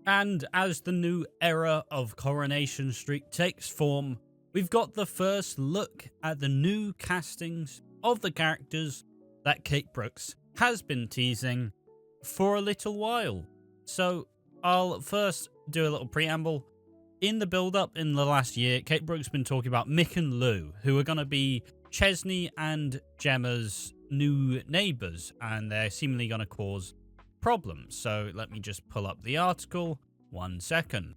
And as the new era of Coronation Street takes form, we've got the first look at the new castings of the characters that Kate Brooks has been teasing for a little while. So I'll first do a little preamble. In the build-up in the last year, Kate Brooks has been talking about Mick and Lou, who are going to be Chesney and Gemma's new neighbours, and they're seemingly going to cause problems. So let me just pull up the article. 1 second.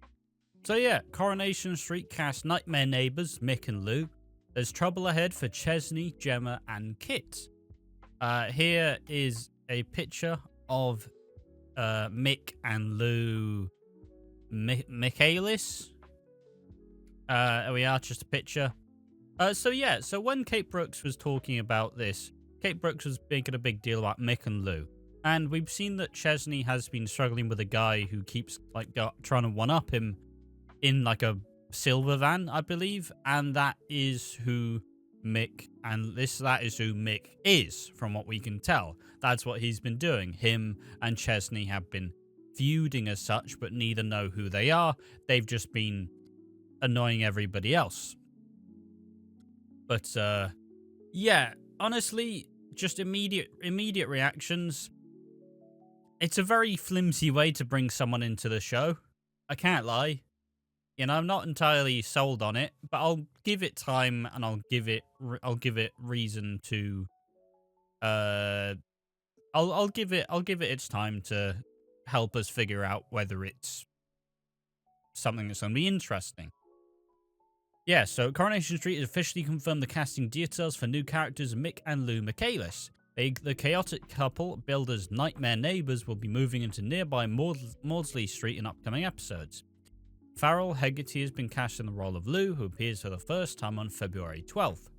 So yeah, Coronation Street cast nightmare neighbours Mick and Lou. There's trouble ahead for Chesney, Gemma and Kit. Here is a picture of Mick and Lou Michaelis. Here we are, just a picture. So when Kate Brooks was talking about this, Kate Brooks was making a big deal about Mick and Lou. And we've seen that Chesney has been struggling with a guy who keeps trying to one-up him in like a silver van, I believe. And that is who Mick is, from what we can tell. That's what he's been doing. Him and Chesney have been feuding as such, but neither know who they are. They've just been annoying everybody else. But yeah, honestly, just immediate reactions. It's a very flimsy way to bring someone into the show. I can't lie. You know, I'm not entirely sold on it, but I'll give it time and I'll give it reason to I'll give it its time to help us figure out whether it's something that's going to be interesting. Yeah, so Coronation Street has officially confirmed the casting details for new characters Mick and Lou Michaelis. The chaotic couple, billed as nightmare neighbours, will be moving into nearby Maudsley Street in upcoming episodes. Farrell Hegarty has been cast in the role of Lou, who appears for the first time on February 12th.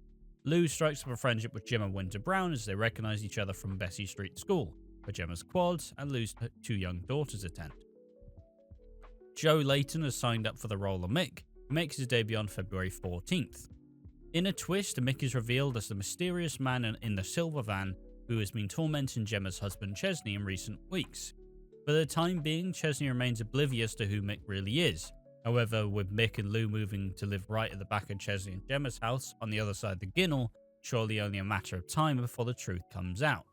Lou strikes up a friendship with Gemma Winter Brown as they recognise each other from Bessie Street School, where Gemma's quads and Lou's 2 young daughters attend. Joe Layton has signed up for the role of Mick, who makes his debut on February 14th. In a twist, Mick is revealed as the mysterious man in the silver van who has been tormenting Gemma's husband Chesney in recent weeks. For the time being, Chesney remains oblivious to who Mick really is. However, with Mick and Lou moving to live right at the back of Chesney and Gemma's house on the other side of the Ginnel, surely only a matter of time before the truth comes out.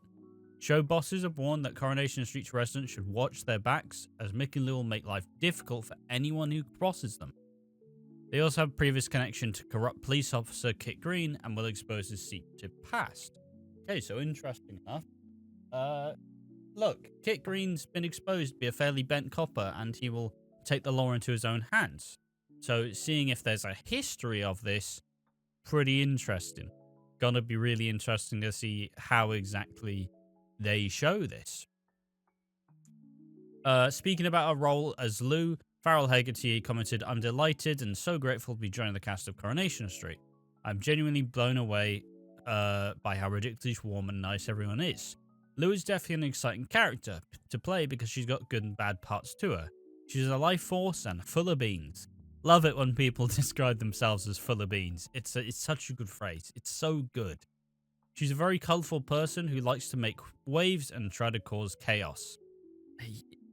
Show bosses have warned that Coronation Street's residents should watch their backs, as Mick and Lou will make life difficult for anyone who crosses them. They also have a previous connection to corrupt police officer Kit Green and will expose his secretive past. Okay, so interesting enough. Look, Kit Green's been exposed to be a fairly bent copper, and he will take the law into his own hands. So seeing if there's a history of this, pretty interesting. Gonna be really interesting to see how exactly they show this. Speaking about a role as Lou, Farrell Hegarty commented, "I'm delighted and so grateful to be joining the cast of Coronation Street. I'm genuinely blown away by how ridiculously warm and nice everyone is. Lou is definitely an exciting character to play because she's got good and bad parts to her. She's a life force and full of beans." Love it when people describe themselves as full of beans. It's such a good phrase. It's so good. She's a very colourful person who likes to make waves and try to cause chaos.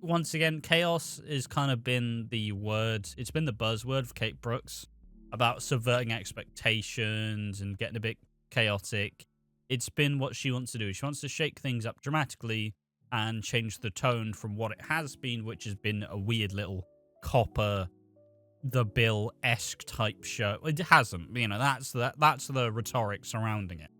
Once again, chaos has kind of been the word, it's been the buzzword for Kate Brooks about subverting expectations and getting a bit chaotic. It's been what she wants to do. She wants to shake things up dramatically and change the tone from what it has been, which has been a weird little copper, the Bill-esque type show. It hasn't, you know, that's the rhetoric surrounding it.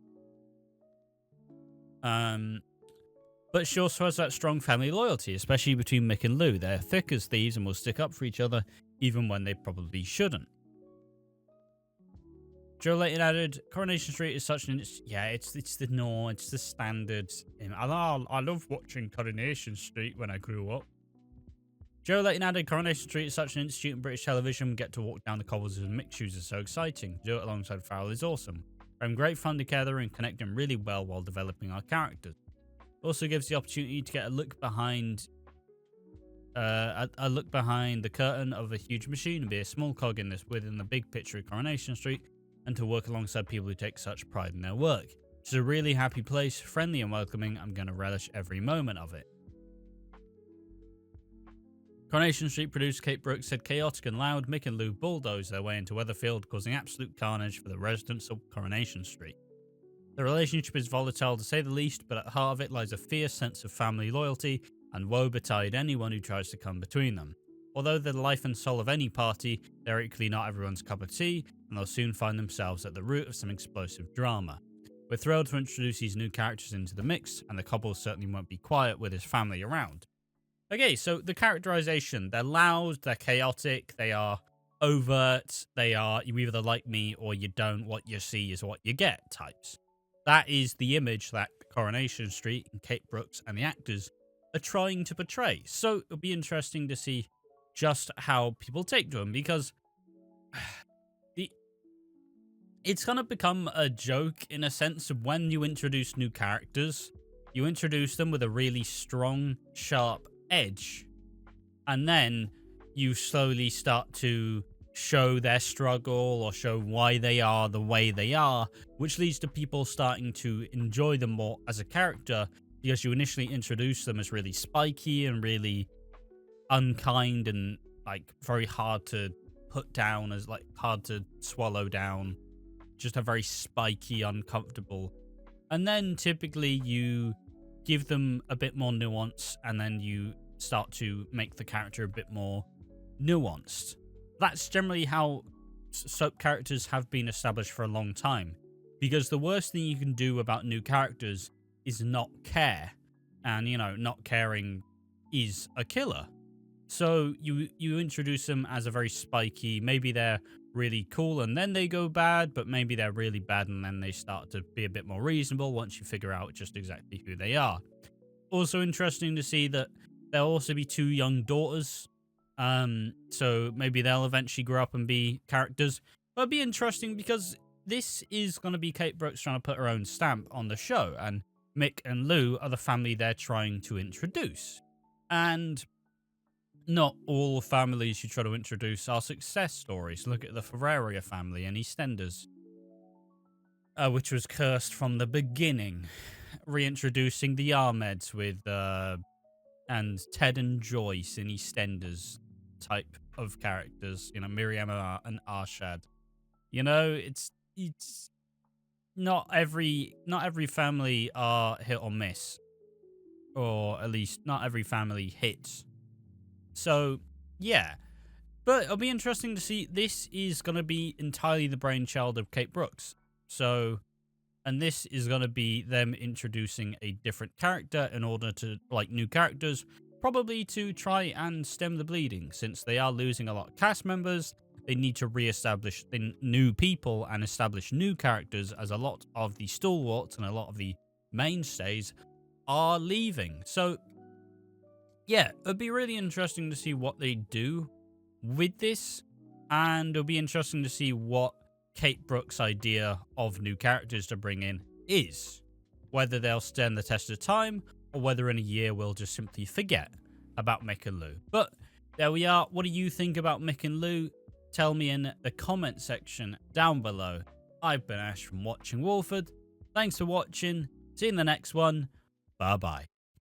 But she also has that strong family loyalty, especially between Mick and Lou. They're thick as thieves and will stick up for each other, even when they probably shouldn't. Joe Layton added, "Coronation Street is such an... it's the standard. I love watching Coronation Street when I grew up." Joe Layton added, "Coronation Street is such an institute in British television. We get to walk down the cobbles with Mick's shoes is so exciting. To do it alongside Farrell is awesome. We're having great fun together and connecting really well while developing our characters. It also gives the opportunity to get a look behind the curtain of a huge machine and be a small cog in within the big picture of Coronation Street, and to work alongside people who take such pride in their work. It's a really happy place, friendly and welcoming. I'm going to relish every moment of it." Coronation Street producer Kate Brooks said chaotic and loud, Mick and Lou bulldoze their way into Weatherfield, causing absolute carnage for the residents of Coronation Street. The relationship is volatile to say the least, but at heart of it lies a fierce sense of family loyalty, and woe betide anyone who tries to come between them. Although they're the life and soul of any party, they're equally not everyone's cup of tea, and they'll soon find themselves at the root of some explosive drama. We're thrilled to introduce these new characters into the mix, and the couple certainly won't be quiet with his family around. Okay, so the characterization, they're loud, they're chaotic, they are overt, they are you either like me or you don't, what you see is what you get types. That is the image that Coronation Street and Kate Brooks and the actors are trying to portray. So it'll be interesting to see just how people take to them, because it's going to become a joke in a sense of when you introduce new characters, you introduce them with a really strong, sharp edge, and then you slowly start to show their struggle or show why they are the way they are, which leads to people starting to enjoy them more as a character, because you initially introduce them as really spiky and really unkind and like very hard to put down, as like hard to swallow down, just a very spiky, uncomfortable. And then typically you give them a bit more nuance, and then you start to make the character a bit more nuanced. That's generally how soap characters have been established for a long time, because the worst thing you can do about new characters is not care, and not caring is a killer. So you introduce them as a very spiky, maybe they're really cool and then they go bad, but maybe they're really bad and then they start to be a bit more reasonable once you figure out just exactly who they are. Also interesting to see that there'll also be 2 young daughters, so maybe they'll eventually grow up and be characters. But it'll be interesting because this is going to be Kate Brooks trying to put her own stamp on the show, and Mick and Lou are the family they're trying to introduce. And not all families you try to introduce are success stories. Look at the Ferraria family in EastEnders, which was cursed from the beginning. Reintroducing the Ahmeds with and Ted and Joyce in EastEnders type of characters. Miriam and Arshad. It's not every family are hit or miss, or at least not every family hits. So, yeah. But it'll be interesting to see. This is going to be entirely the brainchild of Kate Brooks. So, and this is going to be them introducing a different character in order to, like, new characters, probably to try and stem the bleeding. Since they are losing a lot of cast members, they need to re-establish the new people and establish new characters, as a lot of the stalwarts and a lot of the mainstays are leaving. So, yeah, it'd be really interesting to see what they do with this, and it'll be interesting to see what Kate Brooks' idea of new characters to bring in is. Whether they'll stand the test of time, or whether in a year we'll just simply forget about Mick and Lou. But there we are. What do you think about Mick and Lou? Tell me in the comment section down below. I've been Ash from Watching Walford. Thanks for watching. See you in the next one. Bye-bye.